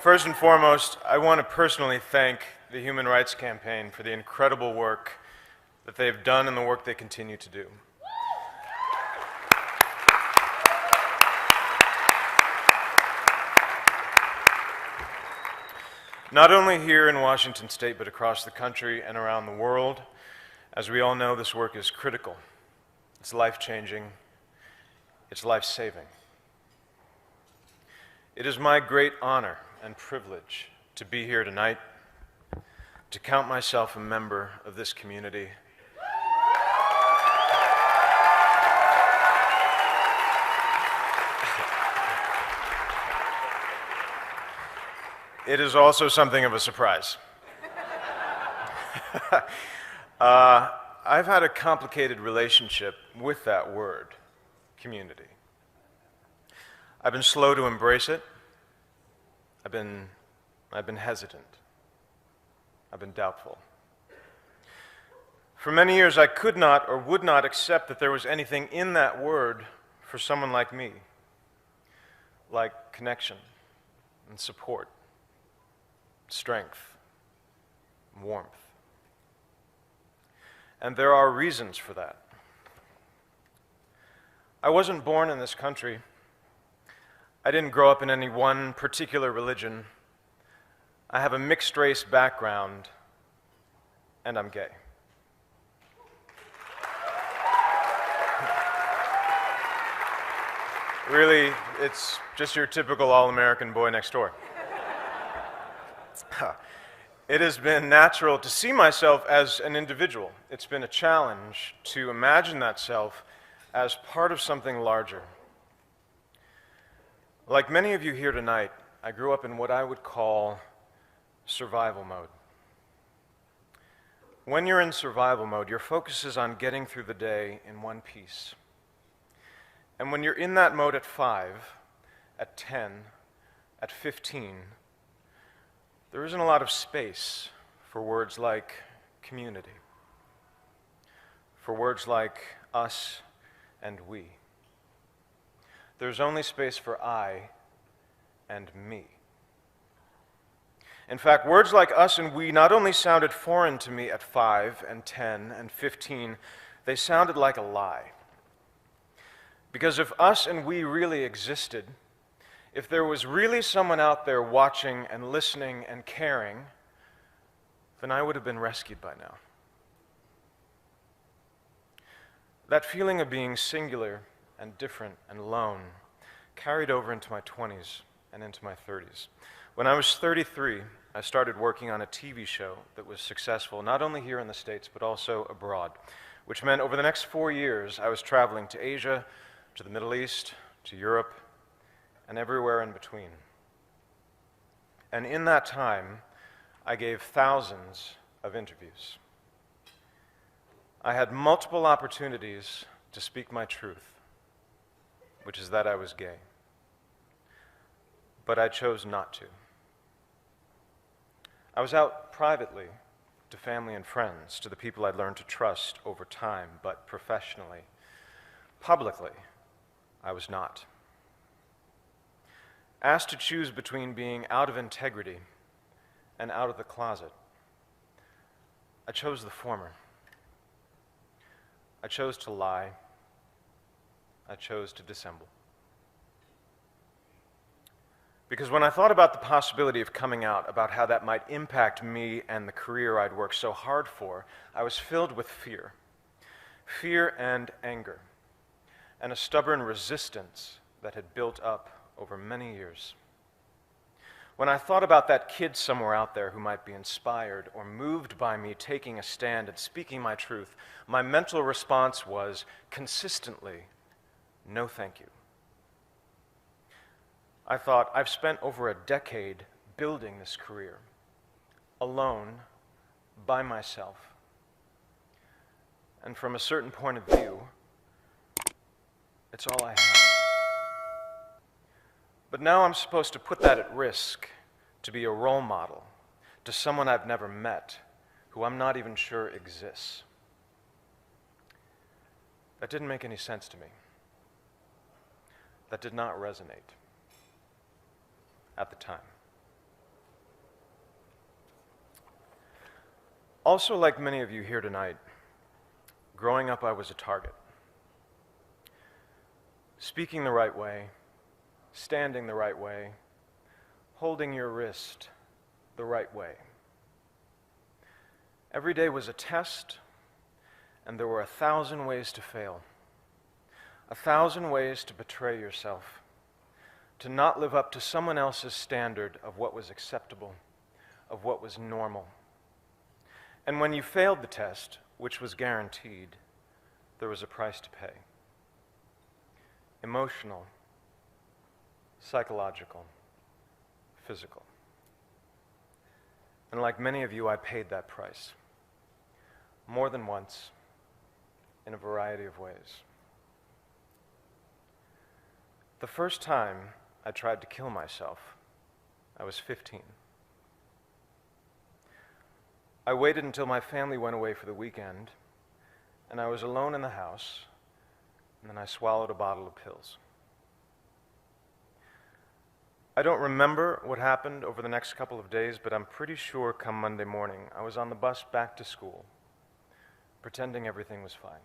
First and foremost, I want to personally thank the Human Rights Campaign for the incredible work that they've done and the work they continue to do. Not only here in Washington State, but across the country and around the world. As we all know, this work is critical. It's life-changing. It's life-saving. It is my great honor and privilege to be here tonight, to count myself a member of this community. It is also something of a surprise. I've had a complicated relationship with that word, community. I've been slow to embrace it. I've been hesitant. I've been doubtful. For many years, I could not or would not accept that there was anything in that word for someone like me, like connection and support, strength, warmth. And there are reasons for that. I wasn't born in this country. I didn't grow up in any one particular religion. I have a mixed-race background, and I'm gay. Really, it's just your typical all-American boy next door. It has been natural to see myself as an individual. It's been a challenge to imagine that self as part of something larger. Like many of you here tonight, I grew up in what I would call survival mode. When you're in survival mode, your focus is on getting through the day in one piece. And when you're in that mode at 5, at 10, at 15, there isn't a lot of space for words like community, for words like us and we. There's only space for I and me. In fact, words like us and we not only sounded foreign to me at 5 and 10 and 15, they sounded like a lie. Because if us and we really existed, if there was really someone out there watching and listening and caring, then I would have been rescued by now. That feeling of being singular and different and alone carried over into my 20s and into my 30s. When I was 33, I started working on a TV show that was successful not only here in the States but also abroad, which meant over the next 4 years I was traveling to Asia, to the Middle East, to Europe, and everywhere in between. And in that time, I gave thousands of interviews. I had multiple opportunities to speak my truth, which is that I was gay. But I chose not to. I was out privately to family and friends, to the people I'd learned to trust over time, but professionally, publicly, I was not. Asked to choose between being out of integrity and out of the closet, I chose the former. I chose to lie. I chose to dissemble. Because when I thought about the possibility of coming out, about how that might impact me and the career I'd worked so hard for, I was filled with fear. Fear and anger, and a stubborn resistance that had built up over many years. When I thought about that kid somewhere out there who might be inspired or moved by me taking a stand and speaking my truth, my mental response was consistently, no thank you. I thought, I've spent over a decade building this career, alone, by myself. And from a certain point of view, it's all I have. But now I'm supposed to put that at risk to be a role model to someone I've never met, who I'm not even sure exists. That didn't make any sense to me. That did not resonate at the time. Also, like many of you here tonight, growing up I was a target. Speaking the right way, standing the right way, holding your wrist the right way. Every day was a test, and there were 1,000 ways to fail. 1,000 ways to betray yourself, to not live up to someone else's standard of what was acceptable, of what was normal. And when you failed the test, which was guaranteed, there was a price to pay. Emotional, psychological, physical. And like many of you, I paid that price. More than once, in a variety of ways. The first time I tried to kill myself, I was 15. I waited until my family went away for the weekend, and I was alone in the house, and then I swallowed a bottle of pills. I don't remember what happened over the next couple of days, but I'm pretty sure come Monday morning, I was on the bus back to school, pretending everything was fine.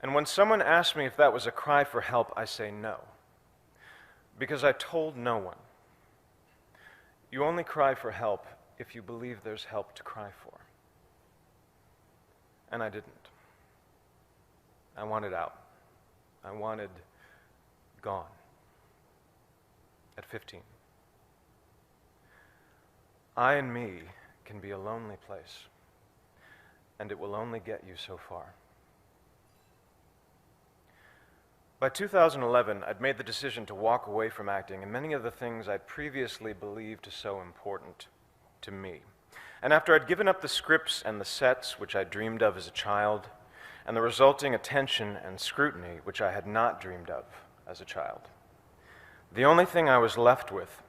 And when someone asked me if that was a cry for help, I say no, because I told no one. You only cry for help if you believe there's help to cry for. And I didn't. I wanted out. I wanted gone. At 15. I and me can be a lonely place, and it will only get you so far. By 2011, I'd made the decision to walk away from acting and many of the things I'd previously believed so important to me. And after I'd given up the scripts and the sets which I dreamed of as a child, and the resulting attention and scrutiny which I had not dreamed of as a child, the only thing I was left with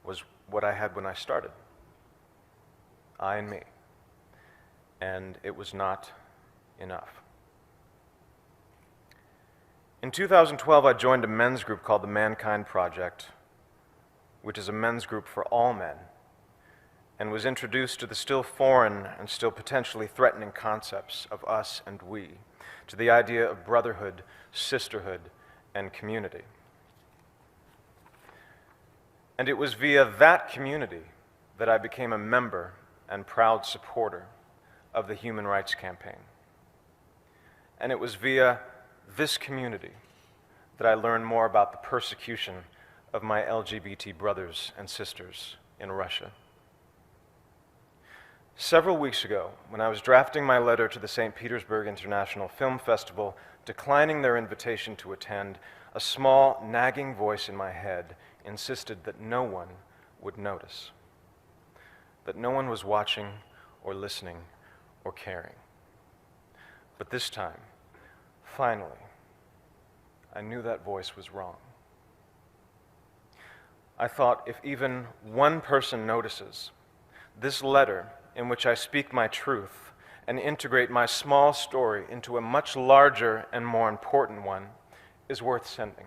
was what I had when I started. I and me. And it was not enough. In 2012, I joined a men's group called the Mankind Project, which is a men's group for all men, and was introduced to the still foreign and still potentially threatening concepts of us and we, to the idea of brotherhood, sisterhood, and community. And it was via that community that I became a member and proud supporter of the Human Rights Campaign. And it was via this community that I learned more about the persecution of my LGBT brothers and sisters in Russia. Several weeks ago, when I was drafting my letter to the St. Petersburg International Film Festival, declining their invitation to attend, a small, nagging voice in my head insisted that no one would notice, that no one was watching or listening or caring. But this time, finally, I knew that voice was wrong. I thought, if even one person notices, this letter in which I speak my truth and integrate my small story into a much larger and more important one is worth sending.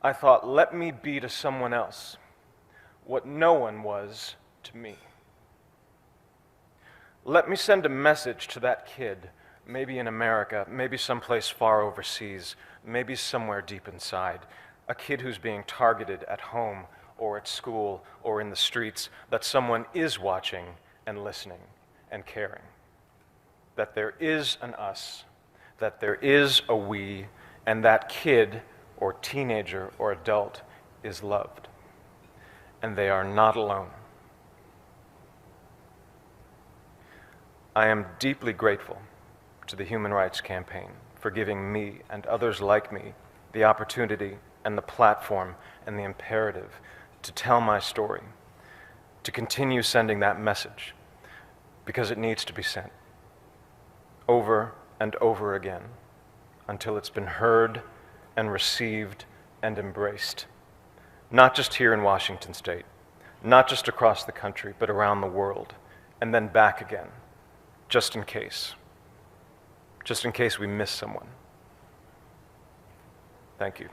I thought, let me be to someone else what no one was to me. Let me send a message to that kid, maybe in America, maybe someplace far overseas, maybe somewhere deep inside, a kid who's being targeted at home or at school or in the streets, that someone is watching and listening and caring. That there is an us, that there is a we, and that kid or teenager or adult is loved. And they are not alone. I am deeply grateful to the Human Rights Campaign for giving me and others like me the opportunity and the platform and the imperative to tell my story, to continue sending that message, because it needs to be sent over and over again until it's been heard and received and embraced, not just here in Washington State, not just across the country, but around the world, and then back again, just in case we miss someone. Thank you.